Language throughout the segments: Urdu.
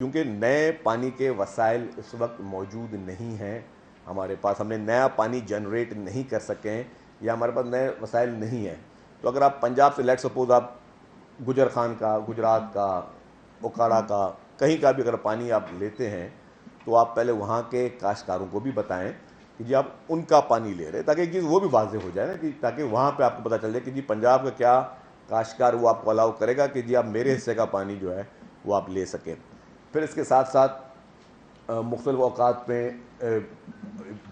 کیونکہ نئے پانی کے وسائل اس وقت موجود نہیں ہیں ہمارے پاس، ہم نے نیا پانی جنریٹ نہیں کر سکے ہیں یا ہمارے پاس نئے وسائل نہیں ہیں. تو اگر آپ پنجاب سے لیٹ سپوز آپ گجر خان کا، گجرات کا، اوکاڑا کا، کہیں کا بھی اگر پانی آپ لیتے ہیں تو آپ پہلے وہاں کے کاشتکاروں کو بھی بتائیں کہ جی آپ ان کا پانی لے رہے ہیں، تاکہ ایک چیز وہ بھی واضح ہو جائے نا، کہ تاکہ وہاں پہ آپ کو پتہ چل جائے کہ جی پنجاب کا کیا کاشتکار وہ آپ کو الاؤ کرے گا کہ جی آپ میرے حصے کا پانی جو ہے وہ آپ لے سکیں. پھر اس کے ساتھ ساتھ مختلف اوقات میں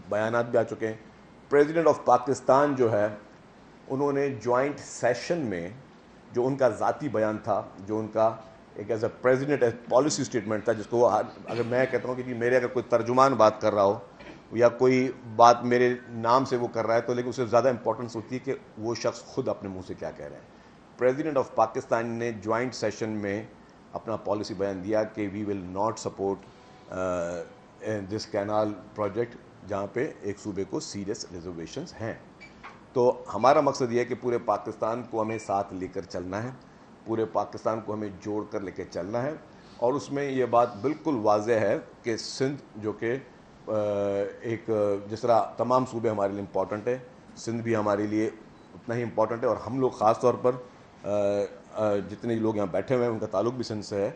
بیانات بھی آ چکے ہیں. پریزیڈنٹ آف پاکستان جو ہے انہوں نے جوائنٹ سیشن میں جو ان کا ذاتی بیان تھا، جو ان کا ایک as a president policy statement تھا، جس کو وہ اگر میں کہتا ہوں کہ جی میرے اگر کوئی ترجمان بات کر رہا ہو یا کوئی بات میرے نام سے وہ کر رہا ہے تو لیکن اسے زیادہ امپورٹنس ہوتی ہے کہ وہ شخص خود اپنے منہ سے کیا کہہ رہے ہیں. پریزیڈنٹ آف پاکستان نے جوائنٹ سیشن میں اپنا پالیسی بیان دیا کہ we will not support this canal project جہاں پہ ایک صوبے کو سیریس ریزرویشنز ہیں. تو ہمارا مقصد یہ ہے کہ پورے پاکستان کو ہمیں ساتھ لے کر چلنا ہے، پورے پاکستان کو ہمیں جوڑ کر لے کے چلنا ہے. اور اس میں یہ بات بالکل واضح ہے کہ سندھ جو کہ ایک جس طرح تمام صوبے ہمارے لیے امپورٹنٹ ہے، سندھ بھی ہمارے لیے اتنا ہی امپورٹنٹ ہے. اور ہم لوگ خاص طور پر جتنے لوگ یہاں بیٹھے ہوئے ہیں ان کا تعلق بھی سندھ سے ہے.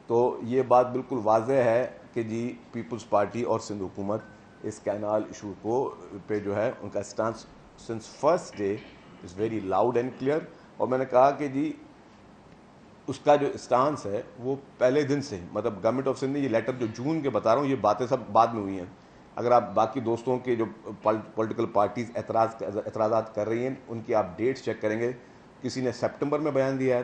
تو یہ بات بالکل واضح ہے کہ جی پیپلز پارٹی اور سندھ حکومت اس کینال ایشو کو پہ جو ہے ان کا stance since first day is very loud and clear. اور میں نے کہا کہ جی اس کا جو اسٹانس ہے وہ پہلے دن سے ہی، مطلب گورنمنٹ آف سندھ نے یہ لیٹر جو جون کے بتا رہا ہوں، یہ باتیں سب بعد میں ہوئی ہیں. اگر آپ باقی دوستوں کے جو پولیٹیکل پارٹیز اعتراضات کر رہی ہیں ان کی آپ ڈیٹس چیک کریں گے، کسی نے سپٹمبر میں بیان دیا ہے،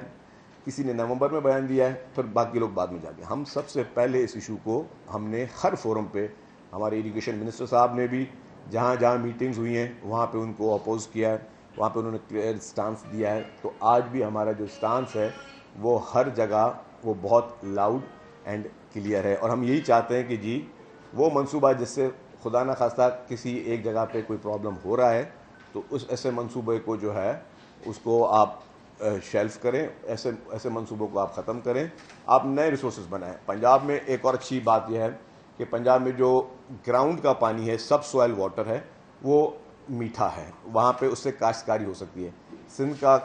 کسی نے نومبر میں بیان دیا ہے، پھر باقی لوگ بعد میں جا کے. ہم سب سے پہلے اس ایشو کو ہم نے ہر فورم پہ، ہمارے ایجوکیشن منسٹر صاحب نے بھی جہاں جہاں میٹنگز ہوئی ہیں وہاں پہ ان کو اپوز کیا ہے، وہاں پہ انہوں نے کلیئر اسٹانس دیا ہے. تو آج بھی ہمارا جو اسٹانس ہے وہ ہر جگہ وہ بہت لاؤڈ اینڈ کلیئر ہے. اور ہم یہی چاہتے ہیں کہ جی وہ منصوبہ جس سے خدا نہ خواستہ کسی ایک جگہ پہ کوئی پرابلم ہو رہا ہے تو اس ایسے منصوبے کو جو ہے اس کو آپ شیلف کریں، ایسے منصوبوں کو آپ ختم کریں، آپ نئے ریسورسز بنائیں. پنجاب میں ایک اور اچھی بات یہ ہے کہ پنجاب میں جو گراؤنڈ کا پانی ہے، سب سوائل واٹر ہے، وہ میٹھا ہے، وہاں پہ اس سے کاشتکاری ہو سکتی ہے. سندھ کا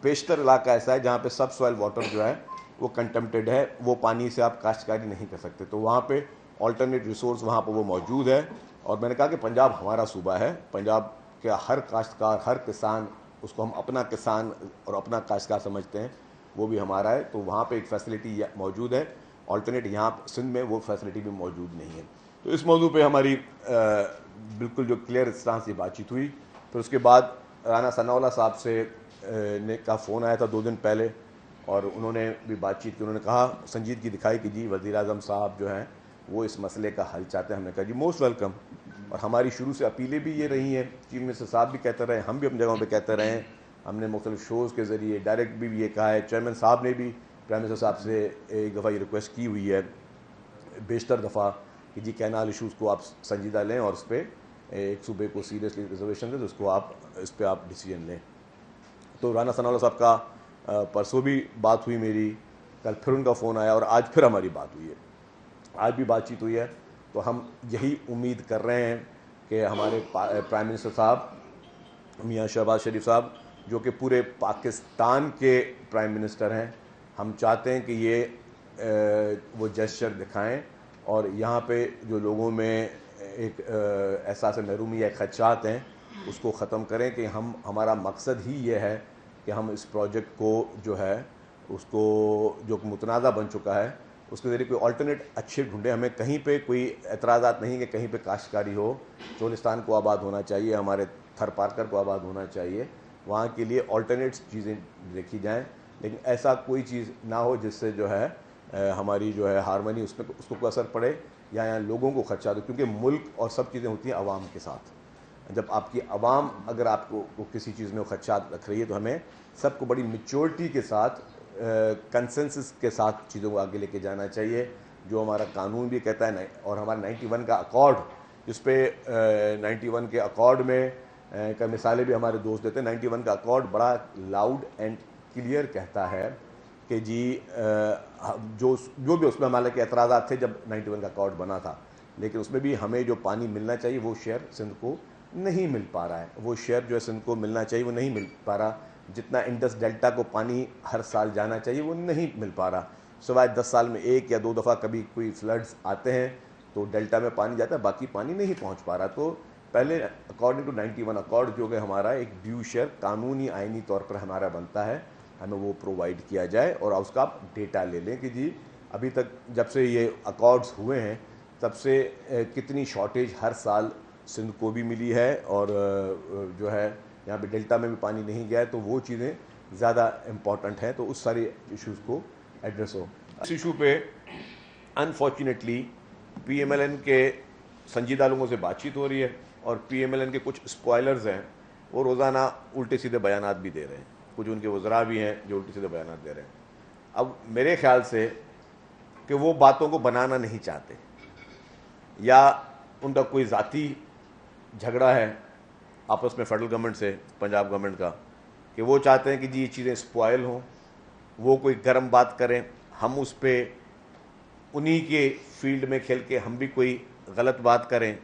بیشتر علاقہ ایسا ہے جہاں پہ سب سوائل واٹر جو ہے وہ کنٹمپٹیڈ ہے، وہ پانی سے آپ کاشتکاری نہیں کر سکتے. تو وہاں پہ آلٹرنیٹ ریسورس وہاں پہ وہ موجود ہے. اور میں نے کہا کہ پنجاب ہمارا صوبہ ہے، پنجاب کا ہر کاشتکار، ہر کسان، اس کو ہم اپنا کسان اور اپنا کاشتکار سمجھتے ہیں، وہ بھی ہمارا ہے. تو وہاں پہ ایک فیسلٹی موجود ہے، آلٹرنیٹ یہاں سندھ میں وہ فیسلٹی بھی موجود نہیں ہے. تو اس موضوع پہ ہماری بالکل جو کلیئر اسٹانس یہ بات چیت ہوئی. پھر اس کے بعد رانا ثناء اللہ صاحب سے کا فون آیا تھا 2 دن پہلے، اور انہوں نے بھی بات چیت کی. انہوں نے کہا، سنجیدگی دکھائی کہ جی وزیر اعظم صاحب جو ہیں وہ اس مسئلے کا حل چاہتے ہیں. ہم نے کہا جی موسٹ ویلکم. اور ہماری شروع سے اپیلیں بھی یہ رہی ہیں، چیف منسٹر صاحب بھی کہتے رہے، ہم بھی اپنی جگہوں پہ کہتے رہے ہیں، ہم نے مختلف شوز کے ذریعے ڈائریکٹ بھی یہ کہا ہے. چیئرمین صاحب نے بھی پرائم منسٹر صاحب سے ایک دفعہ یہ ریکویسٹ کی ہوئی ہے بیشتر دفعہ کہ جی کینال ایشوز کو آپ سنجیدہ لیں اور اس پہ ایک صوبے کو سیریسلی ریزرویشن ہے تو اس کو آپ اس پہ آپ ڈیسیجن لیں. تو رانا ثناء اللہ صاحب کا پرسوں بھی بات ہوئی میری، کل پھر ان کا فون آیا اور آج پھر ہماری بات ہوئی ہے، آج بھی بات چیت ہوئی ہے. تو ہم یہی امید کر رہے ہیں کہ ہمارے پرائم منسٹر صاحب میاں شہباز شریف صاحب جو کہ پورے پاکستان کے پرائم منسٹر ہیں، ہم چاہتے ہیں کہ یہ وہ جسچر دکھائیں اور یہاں پہ جو لوگوں میں ایک احساس محرومی یا خدشات ہیں اس کو ختم کریں. کہ ہمارا مقصد ہی یہ ہے کہ ہم اس پروجیکٹ کو جو ہے اس کو جو متنازع بن چکا ہے اس کے ذریعے کوئی آلٹرنیٹ اچھے ڈھونڈیں. ہمیں کہیں پہ کوئی اعتراضات نہیں کہ کہیں پہ کاشتکاری ہو، چولستان کو آباد ہونا چاہیے، ہمارے تھر پارکر کو آباد ہونا چاہیے، وہاں کے لیے آلٹرنیٹس چیزیں دیکھی جائیں. لیکن ایسا کوئی چیز نہ ہو جس سے جو ہے ہماری جو ہے ہارمنی اس کو کوئی اثر پڑے یا یہاں لوگوں کو خدشات ہو. کیونکہ ملک اور سب چیزیں ہوتی ہیں عوام کے ساتھ. جب آپ کی عوام اگر آپ کو کسی چیز میں خدشات رکھ رہی ہے تو ہمیں سب کو بڑی میچورٹی کے ساتھ، کنسنسس کے ساتھ چیزوں کو آگے لے کے جانا چاہیے. جو ہمارا قانون بھی کہتا ہے اور ہمارا 91 کا اکارڈ، جس پہ 91 کے اکارڈ میں کا مثالیں بھی ہمارے دوست دیتے ہیں. 91 کا اکارڈ بڑا لاؤڈ اینڈ کلیئر کہتا ہے کہ جی جو بھی اس میں ہمارے کے اعتراضات تھے جب 91 کا اکارڈ بنا تھا، لیکن اس میں بھی ہمیں جو پانی ملنا چاہیے وہ شیئر سندھ کو نہیں مل پا رہا ہے. وہ شیئر جو ہے سندھ کو ملنا چاہیے وہ نہیں مل پا رہا. جتنا انڈس ڈیلٹا کو پانی ہر سال جانا چاہیے وہ نہیں مل پا رہا. سوائے 10 سال میں 1 یا 2 دفعہ کبھی کوئی فلڈز آتے ہیں تو ڈیلٹا میں پانی جاتا ہے، باقی پانی نہیں پہنچ پا رہا. تو پہلے اکارڈنگ ٹو 91 اکارڈ جو کہ ہمارا ایک ڈیو شیئر قانونی آئینی طور پر ہمارا بنتا ہے، ہمیں وہ پرووائڈ کیا جائے. اور اس کا آپ ڈیٹا لے لیں کہ جی ابھی تک جب سے یہ اکارڈز ہوئے ہیں تب سے کتنی شارٹیج ہر سال سندھ کو بھی ملی ہے، اور جو ہے یہاں پہ ڈیلٹا میں بھی پانی نہیں گیا ہے. تو وہ چیزیں زیادہ امپورٹنٹ ہیں، تو اس سارے ایشوز کو ایڈریس ہو. اس ایشو پہ unfortunately P M L N کے سنجیدہ لوگوں سے بات چیت ہو رہی ہے، اور پی ایم ایل این کے کچھ اسپوائلرز ہیں وہ روزانہ الٹے سیدھے بیانات بھی دے رہے ہیں. کچھ ان کے وزراء بھی ہیں جو الٹے سیدھے بیانات دے رہے ہیں. اب میرے خیال سے کہ وہ باتوں کو بنانا نہیں چاہتے، یا ان کا کوئی ذاتی جھگڑا ہے آپس میں فیڈرل گورنمنٹ سے، پنجاب گورنمنٹ کا، کہ وہ چاہتے ہیں کہ جی یہ چیزیں اسپوائل ہوں، وہ کوئی گرم بات کریں، ہم اس پہ انہی کے فیلڈ میں کھیل کے ہم بھی کوئی غلط بات کریں،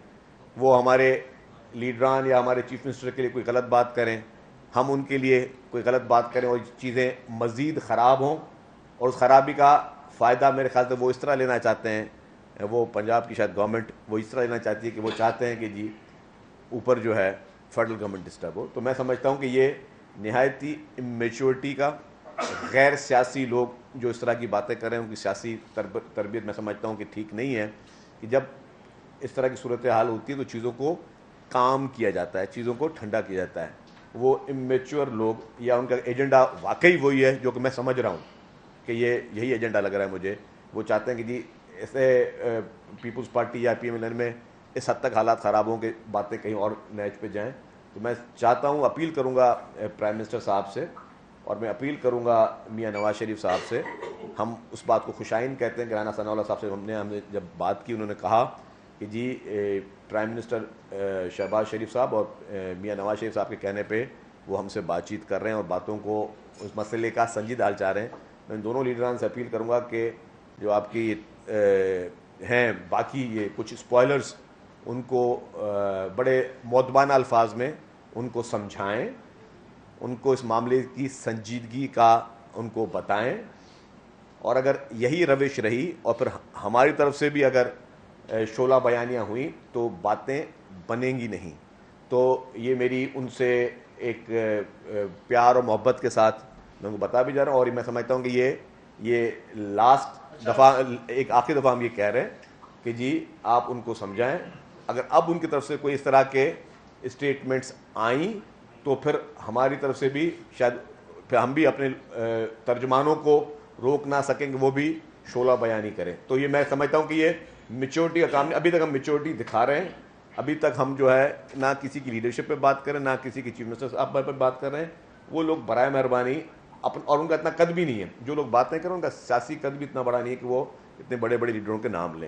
وہ ہمارے لیڈران یا ہمارے چیف منسٹر کے لیے کوئی غلط بات کریں، ہم ان کے لیے کوئی غلط بات کریں اور چیزیں مزید خراب ہوں. اور اس خرابی کا فائدہ میرے خیال سے وہ اس طرح لینا چاہتے ہیں، وہ پنجاب کی شاید گورنمنٹ وہ اس طرح لینا چاہتی ہے کہ وہ چاہتے ہیں کہ جی اوپر جو ہے فیڈرل گورنمنٹ ڈسٹرب ہو. تو میں سمجھتا ہوں کہ یہ نہایتی امیچورٹی کا، غیر سیاسی لوگ جو اس طرح کی باتیں کر رہے ہیں ان کی سیاسی تربیت میں سمجھتا ہوں کہ ٹھیک نہیں ہے. کہ جب اس طرح کی صورتحال ہوتی ہے تو چیزوں کو کام کیا جاتا ہے، چیزوں کو ٹھنڈا کیا جاتا ہے. وہ امیچور لوگ یا ان کا ایجنڈا واقعی وہی ہے جو کہ میں سمجھ رہا ہوں کہ یہی ایجنڈا لگ رہا ہے مجھے. وہ چاہتے ہیں کہ جی ایسے پیپلز پارٹی یا پی ایم ایل این میں اس حد تک حالات خراب ہوں کہ باتیں کہیں اور نیچ پہ جائیں. تو میں چاہتا ہوں، اپیل کروں گا پرائم منسٹر صاحب سے، اور میں اپیل کروں گا میاں نواز شریف صاحب سے. ہم اس بات کو خوشائن کہتے ہیں کہ رانا ثناء اللہ صاحب سے ہم نے جب بات کی انہوں نے کہا کہ جی پرائم منسٹر شہباز شریف صاحب اور میاں نواز شریف صاحب کے کہنے پہ وہ ہم سے بات چیت کر رہے ہیں اور باتوں کو اس مسئلے کا سنجیدہ حل چاہ رہے ہیں. میں ان دونوں لیڈران سے اپیل کروں گا کہ جو آپ کی ہیں باقی یہ کچھ اسپوائلرز، ان کو بڑے مؤدبانہ الفاظ میں ان کو سمجھائیں، ان کو اس معاملے کی سنجیدگی کا ان کو بتائیں. اور اگر یہی روش رہی اور پھر ہماری طرف سے بھی اگر شعلہ بیانیاں ہوئیں تو باتیں بنیں گی نہیں. تو یہ میری ان سے ایک پیار اور محبت کے ساتھ میں ان کو بتا بھی جا رہا ہوں. اور میں سمجھتا ہوں کہ یہ لاسٹ دفعہ، ایک آخری دفعہ ہم یہ کہہ رہے ہیں کہ جی آپ ان کو سمجھائیں. اگر اب ان کی طرف سے کوئی اس طرح کے اسٹیٹمنٹس آئیں تو پھر ہماری طرف سے بھی شاید پھر ہم بھی اپنے ترجمانوں کو روک نہ سکیں کہ وہ بھی شعلہ بیانی کریں. تو یہ میں سمجھتا ہوں کہ یہ میچورٹی کا کام نہیں. ابھی تک ہم میچورٹی دکھا رہے ہیں، ابھی تک ہم جو ہے نہ کسی کی لیڈرشپ پہ بات کریں، نہ کسی کی چیف منسٹر صاحب پہ بات کر رہے ہیں. وہ لوگ برائے مہربانی اور ان کا اتنا قد بھی نہیں ہے، جو لوگ باتیں کریں ان کا سیاسی قد بھی اتنا بڑا نہیں ہے کہ وہ اتنے بڑے بڑے لیڈروں کے نام لیں.